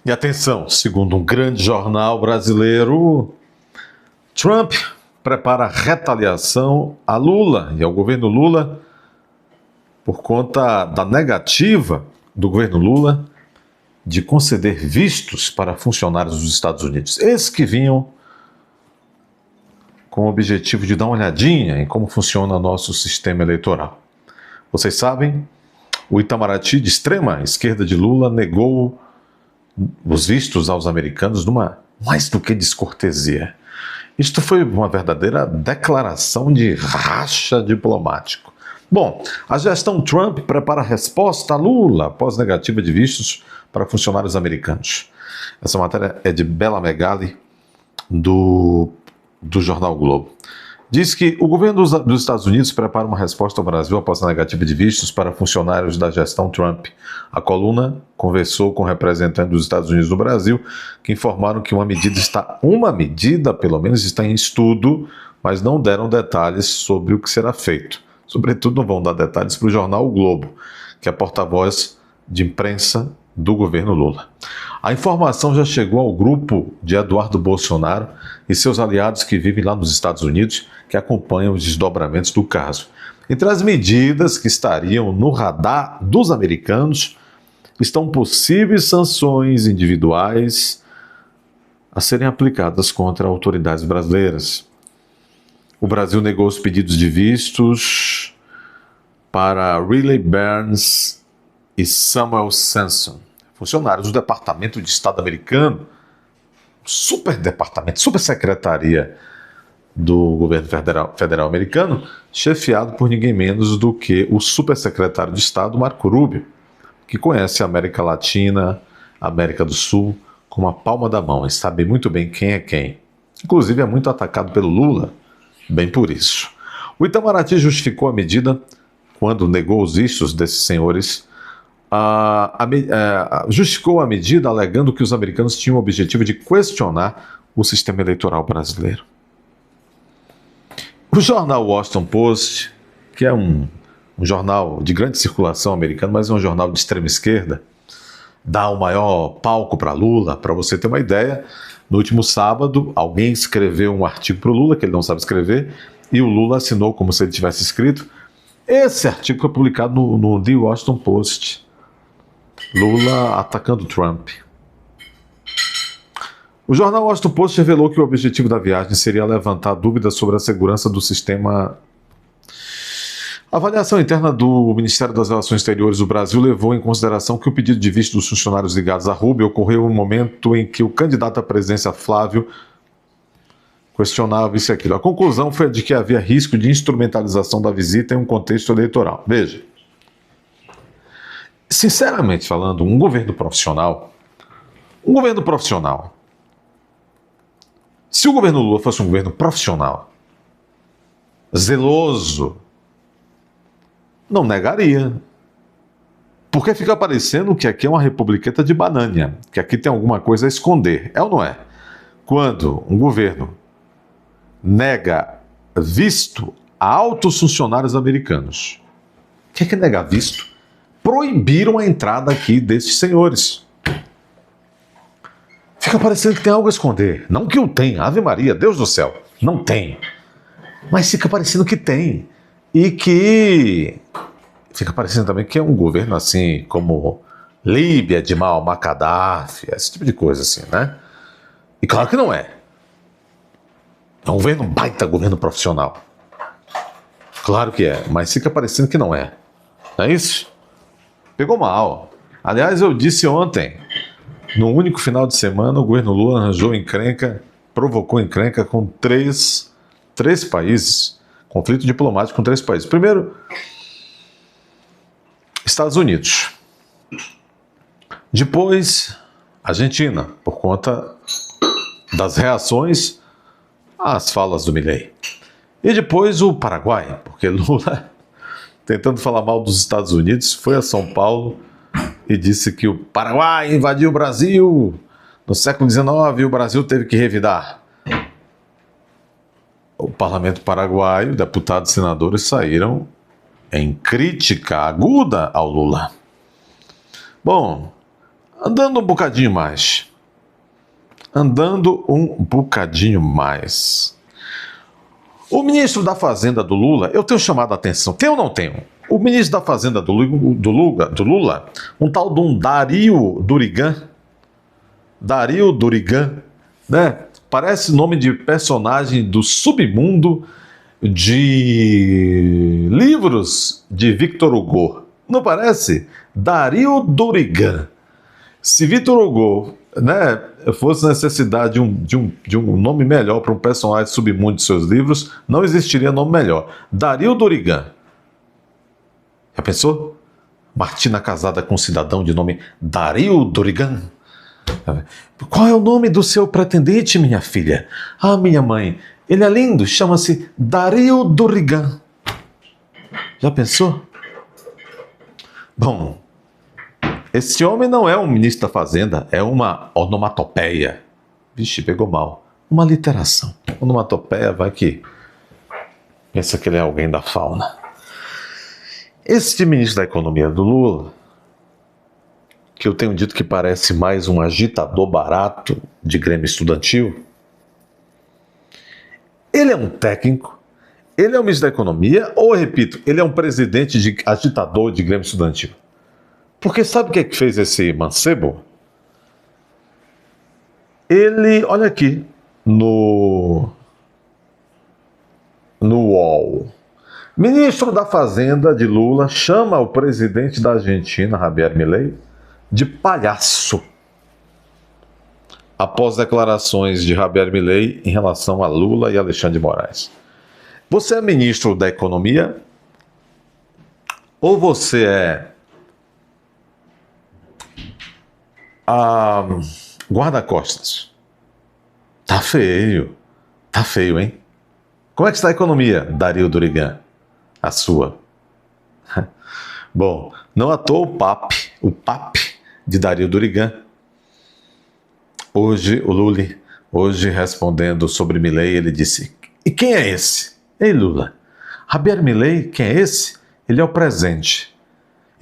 E atenção, segundo um grande jornal brasileiro, Trump prepara retaliação a Lula e ao governo Lula por conta da negativa do governo Lula de conceder vistos para funcionários dos Estados Unidos. Esses que vinham com o objetivo de dar uma olhadinha em como funciona nosso sistema eleitoral. Vocês sabem, o Itamaraty, de extrema esquerda de Lula, negou os vistos aos americanos numa mais do que descortesia. Isto foi uma verdadeira declaração de racha diplomático. Bom, a gestão Trump prepara resposta a Lula após negativa de vistos para funcionários americanos. Essa matéria é de Bela Megali, do jornal o Globo. Diz que o governo dos Estados Unidos prepara uma resposta ao Brasil após a negativa de vistos para funcionários da gestão Trump. A coluna conversou com representantes dos Estados Unidos no Brasil, que informaram que uma medida pelo menos está em estudo, mas não deram detalhes sobre o que será feito. Sobretudo não vão dar detalhes para o jornal O Globo, que é porta-voz de imprensa do governo Lula. A informação já chegou ao grupo de Eduardo Bolsonaro e seus aliados que vivem lá nos Estados Unidos, que acompanham os desdobramentos do caso. Entre as medidas que estariam no radar dos americanos estão possíveis sanções individuais a serem aplicadas contra autoridades brasileiras. O Brasil negou os pedidos de vistos para Riley Burns e Samuel Sanson, funcionários do Departamento de Estado americano, super secretaria do governo federal americano, chefiado por ninguém menos do que o supersecretário de Estado, Marco Rubio, que conhece a América Latina, a América do Sul, como a palma da mão e sabe muito bem quem é quem. Inclusive é muito atacado pelo Lula, bem por isso. O Itamaraty justificou a medida quando negou os vistos desses senhores. Justificou a medida alegando que os americanos tinham o objetivo de questionar o sistema eleitoral brasileiro. O jornal Washington Post, que é um jornal de grande circulação americano, mas é um jornal de extrema esquerda, dá o maior palco para Lula. Para você ter uma ideia, no último sábado, alguém escreveu um artigo para o Lula, que ele não sabe escrever, e o Lula assinou como se ele tivesse escrito. Esse artigo foi publicado no The Washington Post. Lula atacando Trump. O jornal Washington Post revelou que o objetivo da viagem seria levantar dúvidas sobre a segurança do sistema. A avaliação interna do Ministério das Relações Exteriores do Brasil levou em consideração que o pedido de visto dos funcionários ligados a Rubio ocorreu no momento em que o candidato à presidência, Flávio, questionava isso e aquilo. A conclusão foi a de que havia risco de instrumentalização da visita em um contexto eleitoral. Veja. Sinceramente falando, um governo profissional, se o governo Lula fosse um governo profissional, zeloso, não negaria. Porque fica parecendo que aqui é uma republiqueta de banânia, que aqui tem alguma coisa a esconder. É ou não é? Quando um governo nega visto a altos funcionários americanos. O que é negar visto? Proibiram a entrada aqui desses senhores. Fica parecendo que tem algo a esconder. Não que eu tenha, Ave Maria, Deus do céu, não tem. Mas fica parecendo que tem. E que fica parecendo também que é um governo assim, como Líbia, de Muammar Gaddafi, esse tipo de coisa assim, né? E claro que não é. É um governo, baita governo profissional. Claro que é, mas fica parecendo que não é. Não é isso? Pegou mal. Aliás, eu disse ontem, no único final de semana, o governo Lula arranjou encrenca, provocou encrenca com três países, conflito diplomático com 3 países. Primeiro, Estados Unidos. Depois, Argentina, por conta das reações às falas do Milei. E depois o Paraguai, porque Lula, tentando falar mal dos Estados Unidos, foi a São Paulo e disse que o Paraguai invadiu o Brasil no século XIX e o Brasil teve que revidar. O parlamento paraguaio, deputados e senadores saíram em crítica aguda ao Lula. Bom, Andando um bocadinho mais. Andando um bocadinho mais. O ministro da Fazenda do Lula, eu tenho chamado a atenção, tem ou não tenho? O ministro da Fazenda do Lula, um tal de um Dario Durigan, né? Parece nome de personagem do submundo de livros de Victor Hugo. Não parece? Dario Durigan. Se Victor Hugo, né, fosse necessidade de um nome melhor para um personagem submundo de seus livros, não existiria nome melhor. Dario Durigan. Já pensou? Martina casada com um cidadão de nome Dario Durigan. Qual é o nome do seu pretendente, minha filha? Ah, minha mãe, ele é lindo, chama-se Dario Durigan. Já pensou? Bom, esse homem não é um ministro da Fazenda, é uma onomatopeia. Vixe, pegou mal. Uma literação. Onomatopeia vai que pensa que ele é alguém da fauna. Este ministro da Economia do Lula, que eu tenho dito que parece mais um agitador barato de Grêmio Estudantil, ele é um técnico, ele é um ministro da Economia, ou, repito, ele é um presidente de agitador de Grêmio Estudantil? Porque sabe o que é que fez esse mancebo? Ele, olha aqui, no UOL. Ministro da Fazenda de Lula chama o presidente da Argentina, Javier Milei, de palhaço, após declarações de Javier Milei em relação a Lula e Alexandre de Moraes. Você é ministro da Economia? Ou você é guarda-costas? Tá feio, hein? Como é que está a economia, Dario Durigan? A sua. Bom, não à toa o PAP de Dario Durigan. Hoje, o Lula, respondendo sobre Milei, ele disse: e quem é esse? Ei, Lula, Javier Milei, quem é esse? Ele é o presente.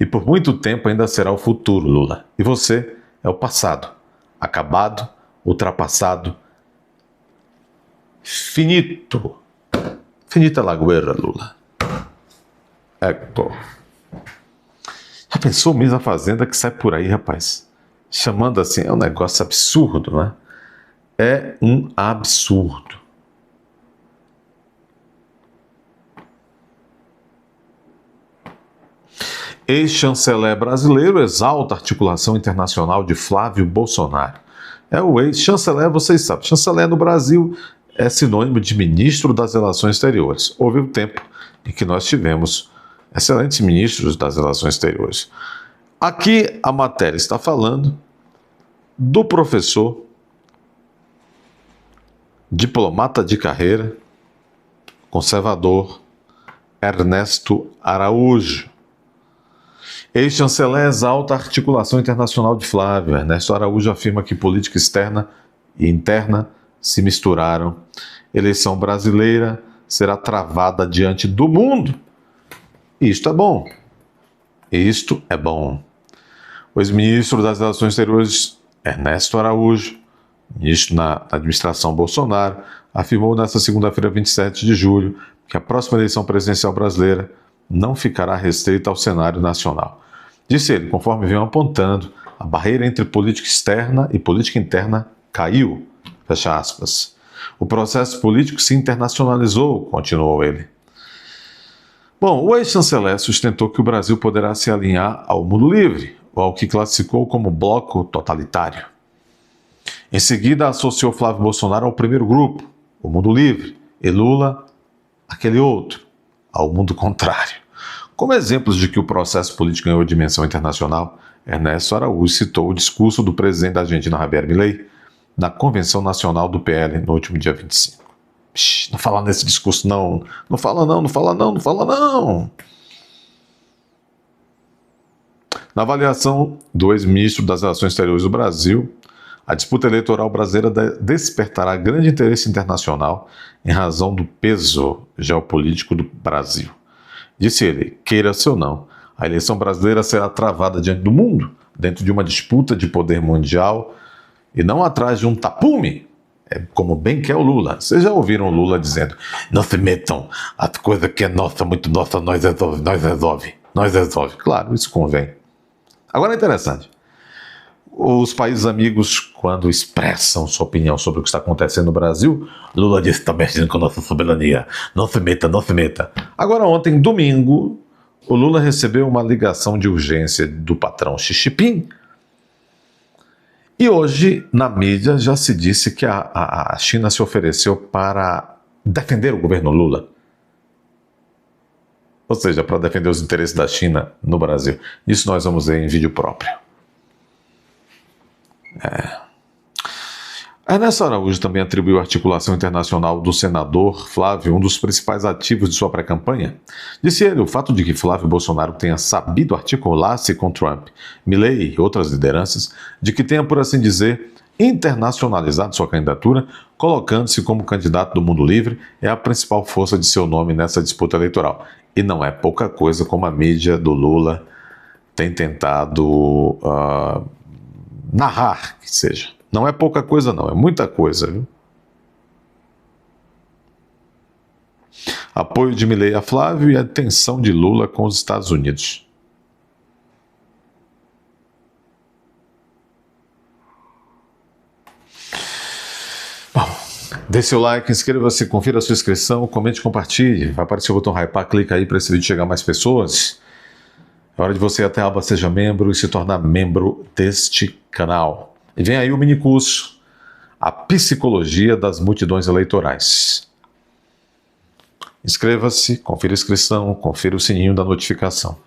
E por muito tempo ainda será o futuro, Lula. E você é o passado. Acabado, ultrapassado, finito. Finita la guerra, Lula. Ecco. Já pensou o ministro da Fazenda que sai por aí, rapaz? Chamando assim, é um negócio absurdo, não é? É um absurdo. Ex-chanceler brasileiro exalta a articulação internacional de Flávio Bolsonaro. É o ex-chanceler, vocês sabem, chanceler no Brasil é sinônimo de ministro das Relações Exteriores. Houve um tempo em que nós tivemos excelentes ministros das Relações Exteriores. Aqui a matéria está falando do professor, diplomata de carreira, conservador, Ernesto Araújo. Ex-chanceler exalta a articulação internacional de Flávio. Ernesto Araújo afirma que política externa e interna se misturaram. Eleição brasileira será travada diante do mundo. Isto é bom. Isto é bom. O ex-ministro das Relações Exteriores, Ernesto Araújo, ministro na administração Bolsonaro, afirmou nesta segunda-feira, 27 de julho, que a próxima eleição presidencial brasileira não ficará restrita ao cenário nacional. Disse ele, conforme vinham apontando, a barreira entre política externa e política interna caiu. Fecha aspas. O processo político se internacionalizou, continuou ele. Bom, o ex-chanceler sustentou que o Brasil poderá se alinhar ao mundo livre, ou ao que classificou como bloco totalitário. Em seguida, associou Flávio Bolsonaro ao primeiro grupo, o mundo livre, e Lula, aquele outro, ao mundo contrário. Como exemplos de que o processo político ganhou dimensão internacional, Ernesto Araújo citou o discurso do presidente da Argentina, Javier Milei, na Convenção Nacional do PL, no último dia 25. Não fala nesse discurso, não. Não fala não. Na avaliação do ex-ministro das Relações Exteriores do Brasil, a disputa eleitoral brasileira despertará grande interesse internacional em razão do peso geopolítico do Brasil. Disse ele, queira-se ou não, a eleição brasileira será travada diante do mundo, dentro de uma disputa de poder mundial e não atrás de um tapume, como bem quer o Lula. Vocês já ouviram o Lula dizendo: não se metam, a coisa que é nossa, muito nossa, nós resolve. Claro, isso convém. Agora é interessante. Os países amigos, quando expressam sua opinião sobre o que está acontecendo no Brasil, Lula disse: está mexendo com a nossa soberania, não se meta, não se meta. Agora, ontem, domingo, o Lula recebeu uma ligação de urgência do patrão Xi Jinping. E hoje, na mídia, já se disse que a China se ofereceu para defender o governo Lula. Ou seja, para defender os interesses da China no Brasil. Isso nós vamos ver em vídeo próprio. Ernesto Araújo também atribuiu a articulação internacional do senador Flávio, um dos principais ativos de sua pré-campanha. Disse ele: o fato de que Flávio Bolsonaro tenha sabido articular-se com Trump, Milei e outras lideranças, de que tenha, por assim dizer, internacionalizado sua candidatura, colocando-se como candidato do mundo livre, é a principal força de seu nome nessa disputa eleitoral. E não é pouca coisa como a mídia do Lula tem tentado narrar que seja. Não é pouca coisa não, é muita coisa, viu? Apoio de Milei a Flávio e a tensão de Lula com os Estados Unidos. Bom, dê seu like, inscreva-se, confira a sua inscrição, comente e compartilhe. Vai aparecer o botão hypar, clica aí para esse vídeo chegar a mais pessoas. É hora de você ir até a aba Seja Membro e se tornar membro deste canal. E vem aí o minicurso, A Psicologia das Multidões Eleitorais. Inscreva-se, confira a inscrição, confira o sininho da notificação.